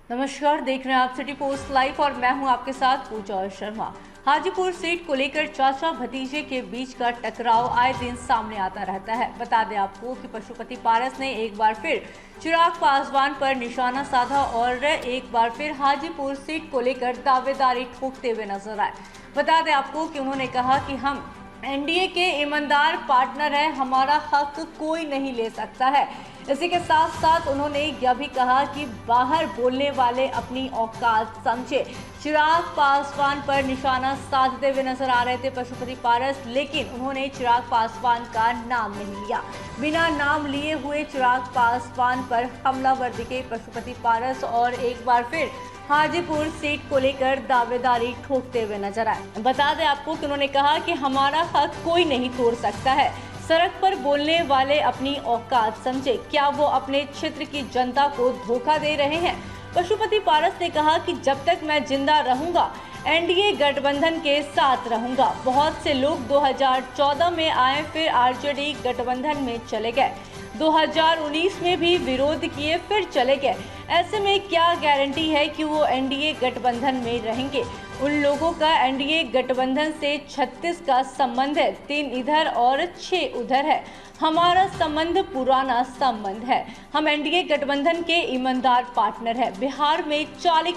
नमस्कार, देख रहे हैं आप सिटी पोस्ट लाइव और मैं हूं आपके साथ पूजा शर्मा। हाजीपुर सीट को लेकर चाचा भतीजे के बीच का टकराव आए दिन सामने आता रहता है। बता दें आपको कि पशुपति पारस ने एक बार फिर चिराग पासवान पर निशाना साधा और एक बार फिर हाजीपुर सीट को लेकर दावेदारी ठोकते हुए नजर आए। बता दें आपको कि उन्होंने कहा कि हम एनडीए के ईमानदार पार्टनर हैं, हमारा हक कोई नहीं ले सकता है। इसी के साथ साथ उन्होंने यह भी कहा कि बाहर बोलने वाले अपनी औकात समझे। चिराग पासवान पर निशाना साधते हुए नजर आ रहे थे पशुपति पारस, लेकिन उन्होंने चिराग पासवान का नाम नहीं लिया। बिना नाम लिए हुए चिराग पासवान पर हमलावर दिखे पशुपति पारस और एक बार फिर हाजीपुर सीट को लेकर दावेदारी ठोकते हुए नजर आए। बता दें आपको कि उन्होंने कहा कि हमारा हक कोई नहीं तोड़ सकता है। सड़क पर बोलने वाले अपनी औकात समझे। क्या वो अपने क्षेत्र की जनता को धोखा दे रहे हैं? पशुपति पारस ने कहा कि जब तक मैं जिंदा रहूंगा एनडीए गठबंधन के साथ रहूंगा। बहुत से लोग 2014 में आए, फिर आरजेडी गठबंधन में चले गए, 2019 में भी विरोध किए, फिर चले गए। ऐसे में क्या गारंटी है कि वो एनडीए गठबंधन में रहेंगे? उन लोगों का एनडीए गठबंधन से 36 का संबंध है, 3 इधर और 6 उधर है। हमारा संबंध पुराना संबंध है। हम एनडीए गठबंधन के ईमानदार पार्टनर हैं। बिहार में 40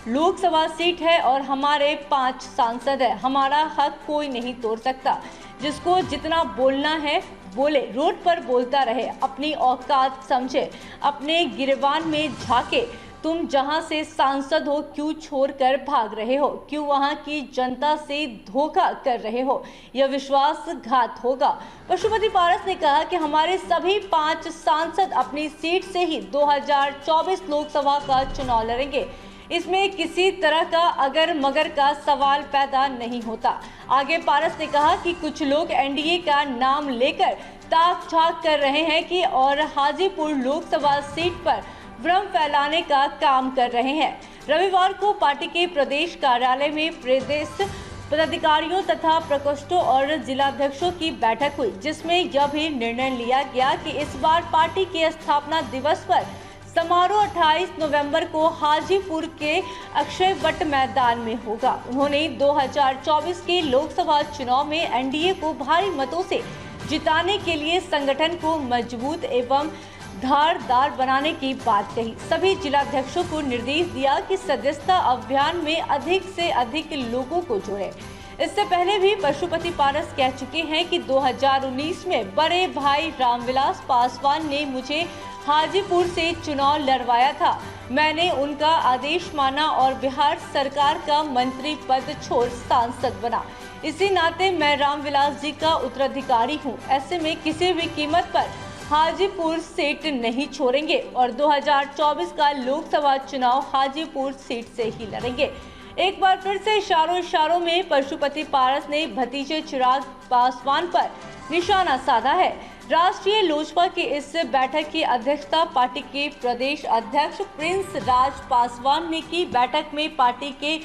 लोकसभा सीट है और हमारे 5 सांसद है। हमारा हक कोई नहीं तोड़ सकता। जिसको जितना बोलना है बोले, रोड पर बोलता रहे, अपनी औकात समझे, अपने गिरबान में झांके। तुम जहां से सांसद हो क्यों छोड़कर भाग रहे हो? क्यों वहां की जनता से धोखा कर रहे हो? यह विश्वासघात होगा। पशुपति पारस ने कहा कि हमारे सभी 5 सांसद अपनी सीट से ही 2024 लोकसभा का चुनाव लड़ेंगे। इसमें किसी तरह का अगर मगर का सवाल पैदा नहीं होता। आगे पारस ने कहा कि कुछ लोग एनडीए का नाम लेकर ताक झाक कर रहे हैं कि और हाजीपुर लोकसभा सीट पर भ्रम फैलाने का काम कर रहे हैं। रविवार को पार्टी के प्रदेश कार्यालय में प्रदेश पदाधिकारियों तथा प्रकोष्ठों और जिलाध्यक्षों की बैठक हुई, जिसमें यह भी निर्णय लिया गया कि इस बार पार्टी के स्थापना दिवस पर समारोह 28 नवंबर को हाजीपुर के अक्षय वट मैदान में होगा। उन्होंने 2024 के लोकसभा चुनाव में एनडीए को भारी मतों से जिताने के लिए संगठन को मजबूत एवं धारदार बनाने की बात कही। सभी जिलाध्यक्षों को निर्देश दिया कि सदस्यता अभियान में अधिक से अधिक लोगों को जोड़े। इससे पहले भी पशुपति पारस कह चुके हैं कि 2019 में बड़े भाई रामविलास पासवान ने मुझे हाजीपुर से चुनाव लड़वाया था। मैंने उनका आदेश माना और बिहार सरकार का मंत्री पद छोड़ सांसद बना। इसी नाते मैं रामविलास जी का उत्तराधिकारी हूँ। ऐसे में किसी भी कीमत पर हाजीपुर सीट नहीं छोड़ेंगे और 2024 का लोकसभा चुनाव हाजीपुर सीट से ही लड़ेंगे। एक बार फिर से इशारों में पशुपति पारस ने भतीजे चिराग पासवान पर निशाना साधा है। राष्ट्रीय लोजपा की इस बैठक की अध्यक्षता पार्टी के प्रदेश अध्यक्ष प्रिंस राज पासवान ने की। बैठक में पार्टी के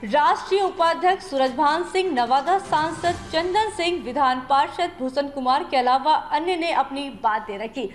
राष्ट्रीय उपाध्यक्ष सूरजभान सिंह, नवादा सांसद चंदन सिंह, विधान पार्षद भूषण कुमार के अलावा अन्य ने अपनी बातें रखी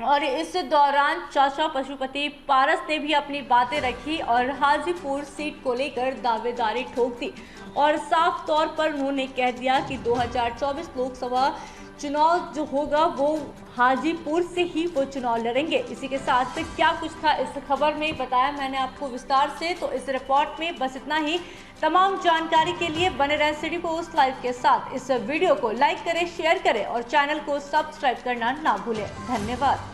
और इस दौरान चाचा पशुपति पारस ने भी अपनी बातें रखी और हाजीपुर सीट को लेकर दावेदारी ठोक दी और साफ तौर पर उन्होंने कह दिया कि 2024 लोकसभा चुनाव जो होगा वो हाजीपुर से ही वो चुनाव लड़ेंगे। इसी के साथ क्या कुछ था इस खबर में बताया मैंने आपको विस्तार से, तो इस रिपोर्ट में बस इतना ही। तमाम जानकारी के लिए बने रहें सिटी पोस्ट लाइव के साथ। इस वीडियो को लाइक करें, शेयर करें और चैनल को सब्सक्राइब करना ना भूलें। धन्यवाद।